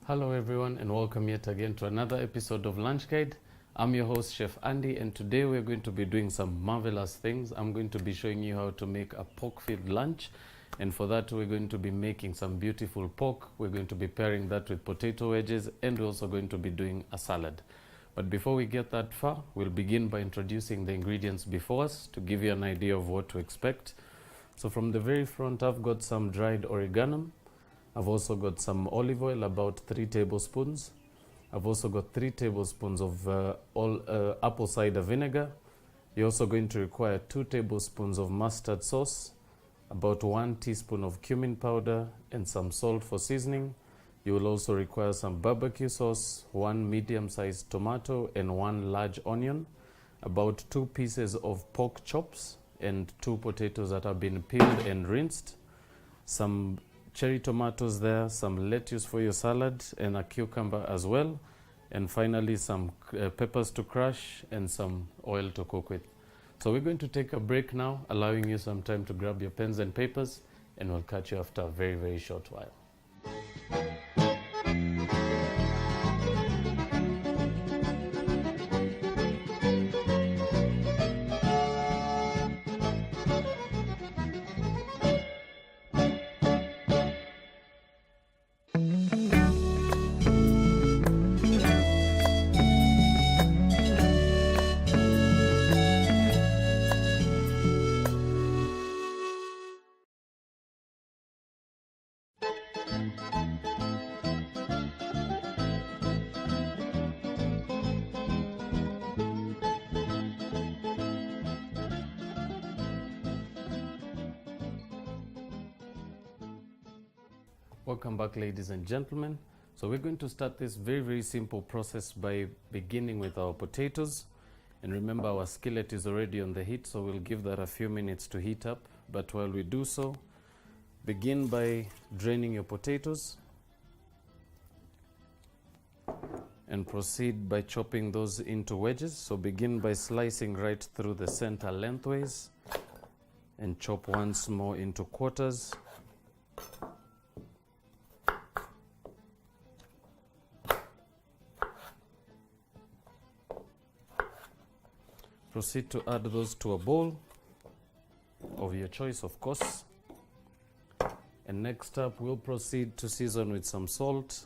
Hello everyone and welcome yet again to another episode of Lunch Guide. I'm your host Chef Andy, and today we're going to be doing some marvelous things. I'm going to be showing you how to make a pork-filled lunch, and for that we're going to be making some beautiful pork. We're going to be pairing that with potato wedges, and we're also going to be doing a salad. But before we get that far, we'll begin by introducing the ingredients before us to give you an idea of what to expect. So from the very front, I've got some dried oregano. I've also got some olive oil, about 3 tablespoons. I've also got 3 tablespoons of apple cider vinegar. You're also going to require 2 tablespoons of mustard sauce, about 1 teaspoon of cumin powder, and some salt for seasoning. You will also require some barbecue sauce, 1 medium-sized tomato, and 1 large onion, about 2 pieces of pork chops, and 2 potatoes that have been peeled and rinsed, some cherry tomatoes there, some lettuce for your salad, and a cucumber as well, and finally some peppers to crush and some oil to cook with. So we're going to take a break now, allowing you some time to grab your pens and papers, and we'll catch you after a very short while. Welcome back, ladies and gentlemen. So we're going to start this very simple process by beginning with our potatoes. And remember, our skillet is already on the heat, so we'll give that a few minutes to heat up. But while we do so, begin by draining your potatoes and proceed by chopping those into wedges. So begin by slicing right through the center lengthways and chop once more into quarters. Proceed to add those to a bowl of your choice, of course. And next up, we'll proceed to season with some salt.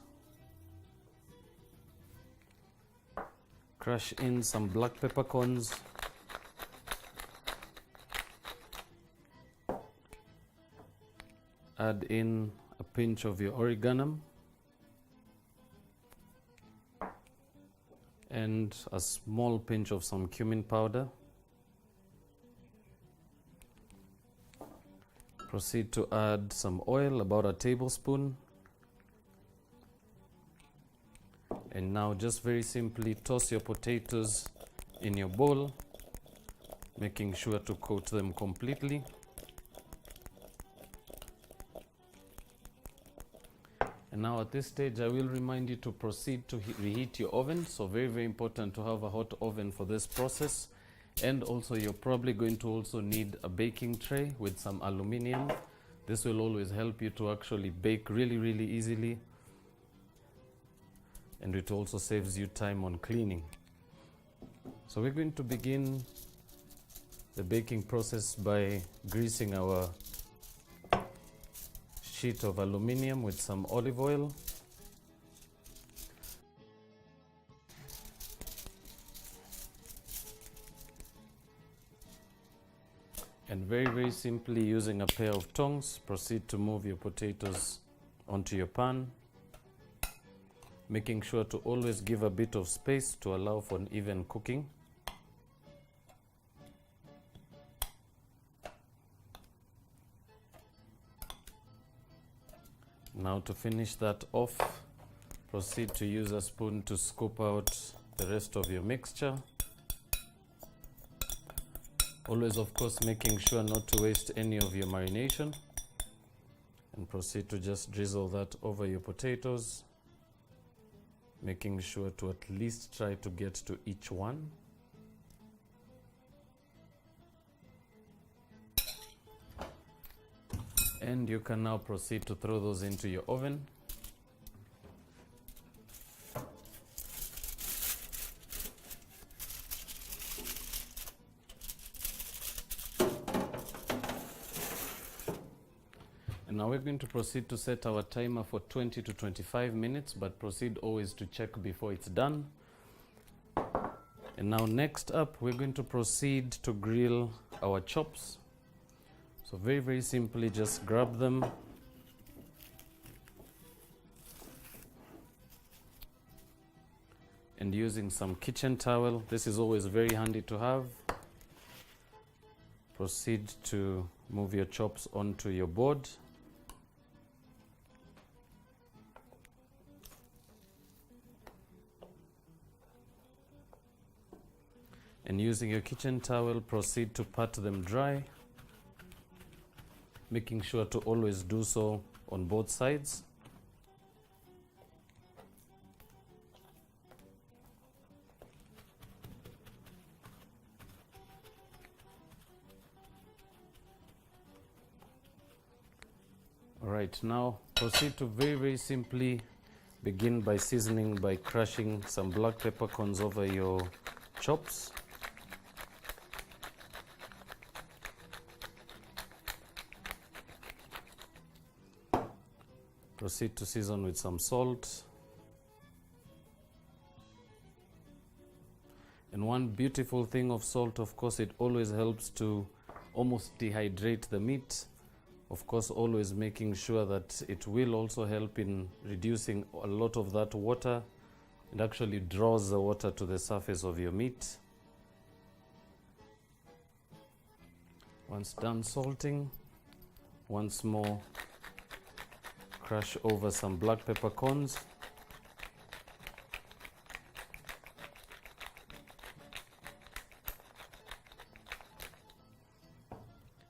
Crush in some black peppercorns. Add in a pinch of your oregano. And a small pinch of some cumin powder. Proceed to add some oil, about a tablespoon. And now just very simply toss your potatoes in your bowl, making sure to coat them completely. And now at this stage, I will remind you to proceed to reheat your oven. So very important to have a hot oven for this process. And also you're probably going to also need a baking tray with some aluminium. This will always help you to actually bake really easily. And it also saves you time on cleaning. So we're going to begin the baking process by greasing our sheet of aluminium with some olive oil. And very simply, using a pair of tongs, proceed to move your potatoes onto your pan, making sure to always give a bit of space to allow for an even cooking. Now to finish that off, proceed to use a spoon to scoop out the rest of your mixture. Always, of course, making sure not to waste any of your marination. And proceed to just drizzle that over your potatoes, making sure to at least try to get to each one. And you can now proceed to throw those into your oven. Now we're going to proceed to set our timer for 20 to 25 minutes, but proceed always to check before it's done. And now next up, we're going to proceed to grill our chops. So very simply, just grab them. And using some kitchen towel, this is always very handy to have. Proceed to move your chops onto your board. And using your kitchen towel, proceed to pat them dry, making sure to always do so on both sides. Alright, now proceed to very simply begin by seasoning by crushing some black peppercorns over your chops. Proceed to season with some salt. And one beautiful thing of salt, of course, it always helps to almost dehydrate the meat. Of course, always making sure that it will also help in reducing a lot of that water. It actually draws the water to the surface of your meat. Once done salting, once more crush over some black peppercorns.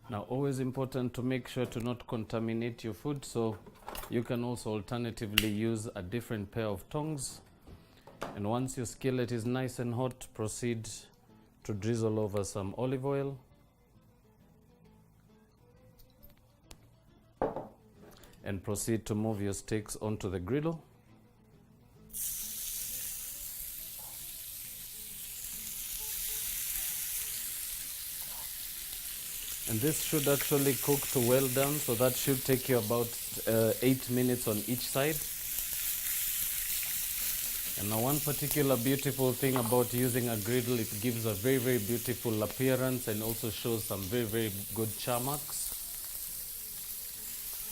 Now, always important to make sure to not contaminate your food, so you can also alternatively use a different pair of tongs. And once your skillet is nice and hot, proceed to drizzle over some olive oil. And proceed to move your steaks onto the griddle. And this should actually cook to well done, so that should take you about 8 minutes on each side. And now one particular beautiful thing about using a griddle, it gives a very beautiful appearance and also shows some very good char marks.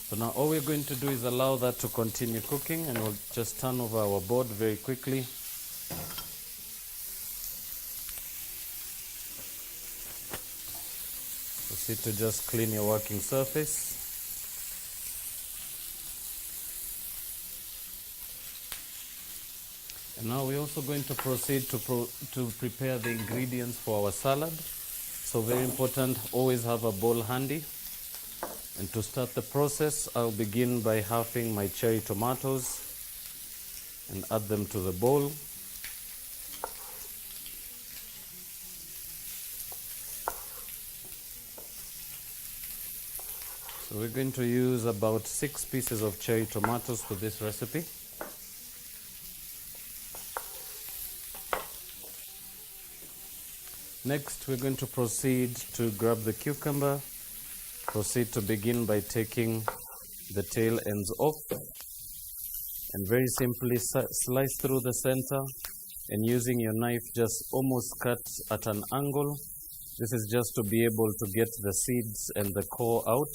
So now all we're going to do is allow that to continue cooking, and we'll just turn over our board very quickly. Proceed to just clean your working surface. And now we're also going to proceed to prepare the ingredients for our salad. So very important, always have a bowl handy. And to start the process, I'll begin by halving my cherry tomatoes and add them to the bowl. So we're going to use about 6 pieces of cherry tomatoes for this recipe. Next, we're going to proceed to grab the cucumber. Proceed to begin by taking the tail ends off and very simply slice through the center, and using your knife just almost cut at an angle. This is just to be able to get the seeds and the core out.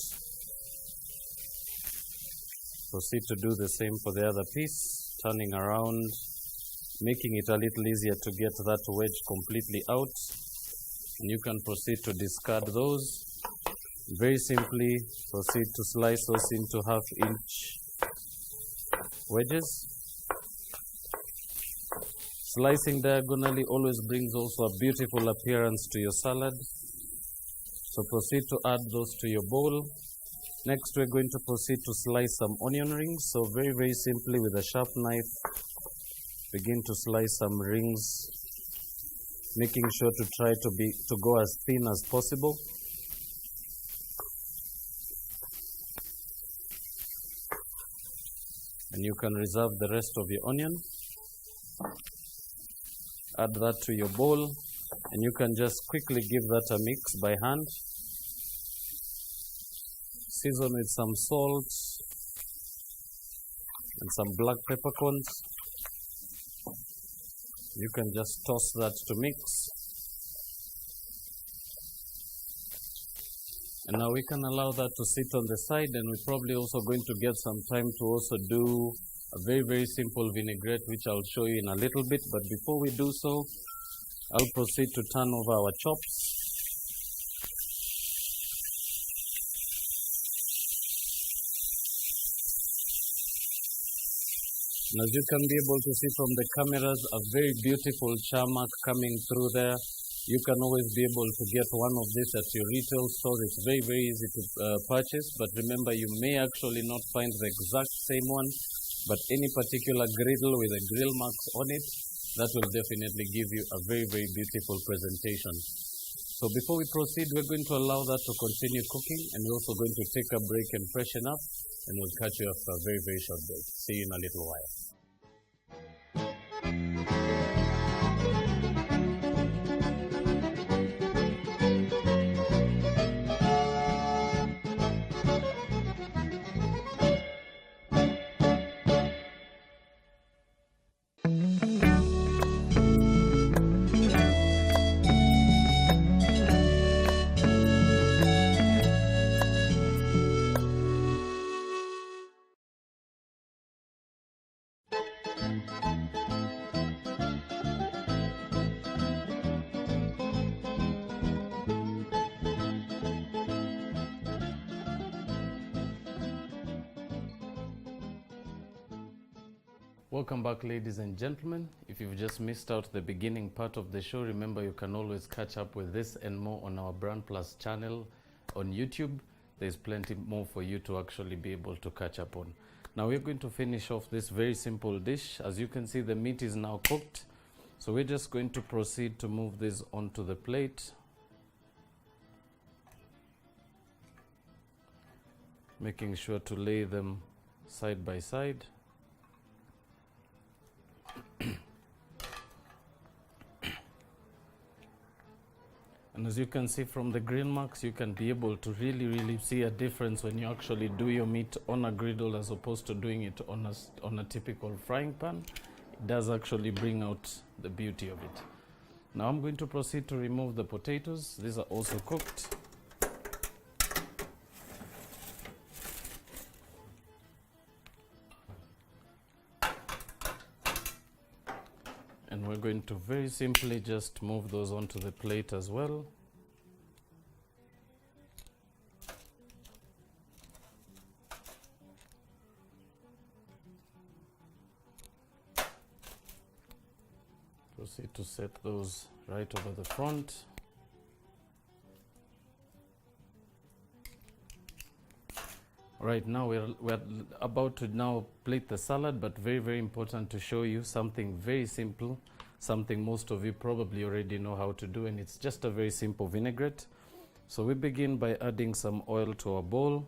Proceed to do the same for the other piece, turning around, making it a little easier to get that wedge completely out. And you can proceed to discard those. Very simply proceed to slice those into 1/2 inch wedges. Slicing diagonally always brings also a beautiful appearance to your salad. So proceed to add those to your bowl. Next, we're going to proceed to slice some onion rings. So very simply with a sharp knife, begin to slice some rings, making sure to try to go as thin as possible. And you can reserve the rest of your onion. Add that to your bowl, and you can just quickly give that a mix by hand. season with some salt and some black peppercorns. You can just toss that to mix. And now we can allow that to sit on the side, and we're probably also going to get some time to also do a very, very simple vinaigrette, which I'll show you in a little bit. But before we do so, I'll proceed to turn over our chops. And as you can be able to see from the cameras, a very beautiful charmac coming through there. You can always be able to get one of these at your retail store. It's very, very easy to purchase. But remember, you may actually not find the exact same one, but any particular griddle with a grill marks on it, that will definitely give you a very, very beautiful presentation. So before we proceed, we're going to allow that to continue cooking, and we're also going to take a break and freshen up, and we'll catch you after a very, very short break. See you in a little while. Welcome back, ladies and gentlemen. If you've just missed out the beginning part of the show, remember you can always catch up with this and more on our BrandPlus channel on YouTube. There's plenty more for you to actually be able to catch up on. Now we're going to finish off this very simple dish. As you can see, the meat is now cooked. So we're just going to proceed to move this onto the plate. Making sure to lay them side by side. And as you can see from the grill marks, you can be able to really see a difference when you actually do your meat on a griddle as opposed to doing it on a typical frying pan. It does actually bring out the beauty of it. Now I'm going to proceed to remove the potatoes. These are also cooked. And we're going to very simply just move those onto the plate as well. Proceed to set those right over the front. Right now we're about to now plate the salad, but very important to show you something very simple, something most of you probably already know how to do, and it's just a very simple vinaigrette. So we begin by adding some oil to our bowl.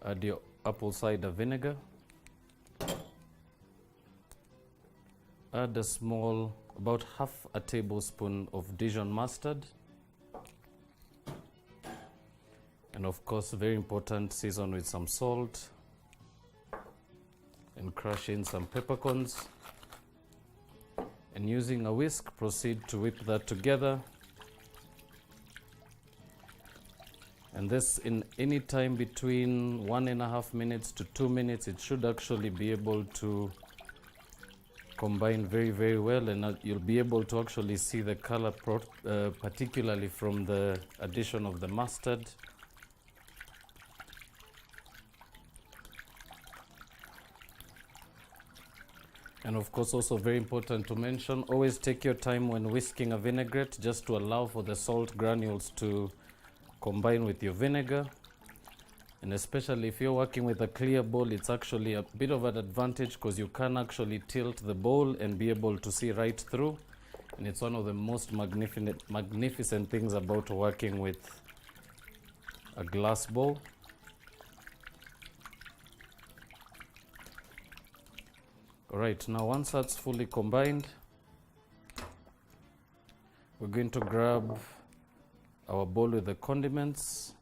Add your apple cider vinegar. Add a small, about half a tablespoon of Dijon mustard. And of course, very important, season with some salt and crush in some peppercorns. And using a whisk, proceed to whip that together. And this in any time between 1.5 minutes to 2 minutes, it should actually be able to combine very well, and you'll be able to actually see the color, particularly from the addition of the mustard. And of course, also very important to mention, always take your time when whisking a vinaigrette, just to allow for the salt granules to combine with your vinegar. And especially if you're working with a clear bowl, it's actually a bit of an advantage because you can actually tilt the bowl and be able to see right through. And it's one of the most magnificent things about working with a glass bowl. Alright, now once that's fully combined, we're going to grab our bowl with the condiments.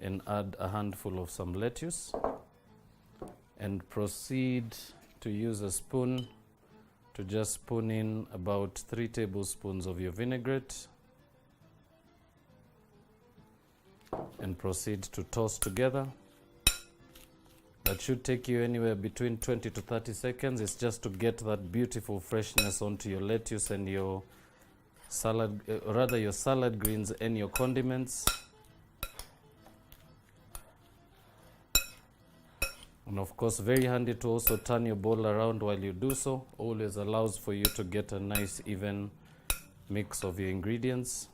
and add a handful of some lettuce and proceed to use a spoon to just spoon in about 3 tablespoons of your vinaigrette and proceed to toss together. That should take you anywhere between 20 to 30 seconds. It's just to get that beautiful freshness onto your lettuce and your salad, your salad greens and your condiments. And of course, very handy to also turn your bowl around while you do so. Always allows for you to get a nice even mix of your ingredients.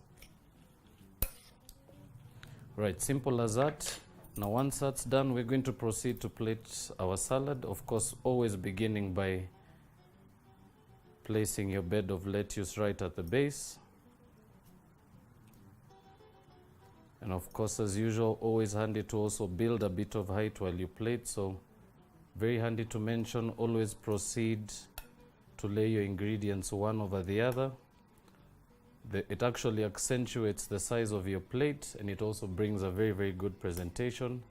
Right, simple as that. Now once that's done, we're going to proceed to plate our salad. Of course, always beginning by placing your bed of lettuce right at the base. And of course, as usual, always handy to also build a bit of height while you plate. So very handy to mention, always proceed to lay your ingredients one over the other. It actually accentuates the size of your plate, and it also brings a very, very good presentation.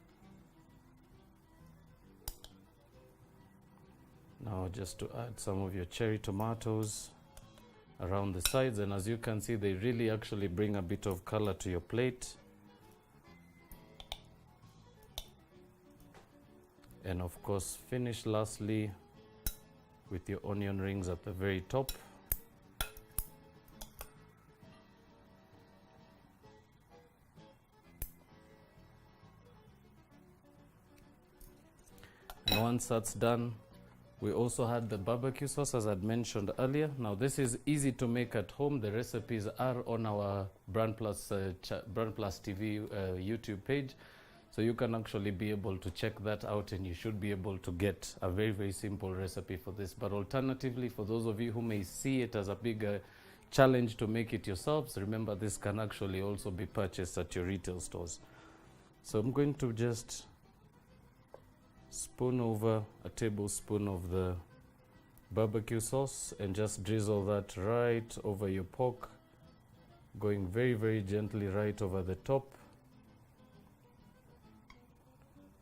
Now just to add some of your cherry tomatoes around the sides, and as you can see, they really actually bring a bit of color to your plate. And of course, finish lastly with your onion rings at the very top. And once that's done, we also had the barbecue sauce, as I'd mentioned earlier. Now this is easy to make at home. The recipes are on our BrandPlus TV YouTube page. So you can actually be able to check that out, and you should be able to get a very, very simple recipe for this. But alternatively, for those of you who may see it as a bigger challenge to make it yourselves, remember this can actually also be purchased at your retail stores. So I'm going to just spoon over a tablespoon of the barbecue sauce and just drizzle that right over your pork, going very, very gently right over the top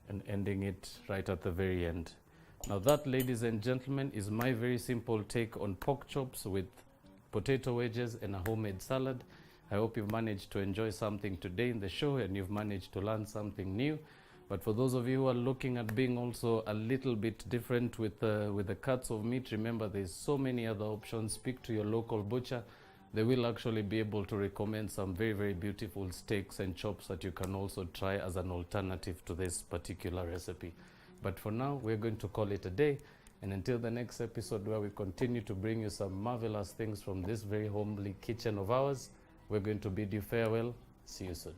and ending it right at the very end. Now that, ladies and gentlemen, is my very simple take on pork chops with potato wedges and a homemade salad. I hope you've managed to enjoy something today in the show and you've managed to learn something new. But for those of you who are looking at being also a little bit different with the cuts of meat, remember there's so many other options. Speak to your local butcher. They will actually be able to recommend some very, very beautiful steaks and chops that you can also try as an alternative to this particular recipe. But for now, we're going to call it a day. And until the next episode, where we continue to bring you some marvelous things from this very homely kitchen of ours, we're going to bid you farewell. See you soon.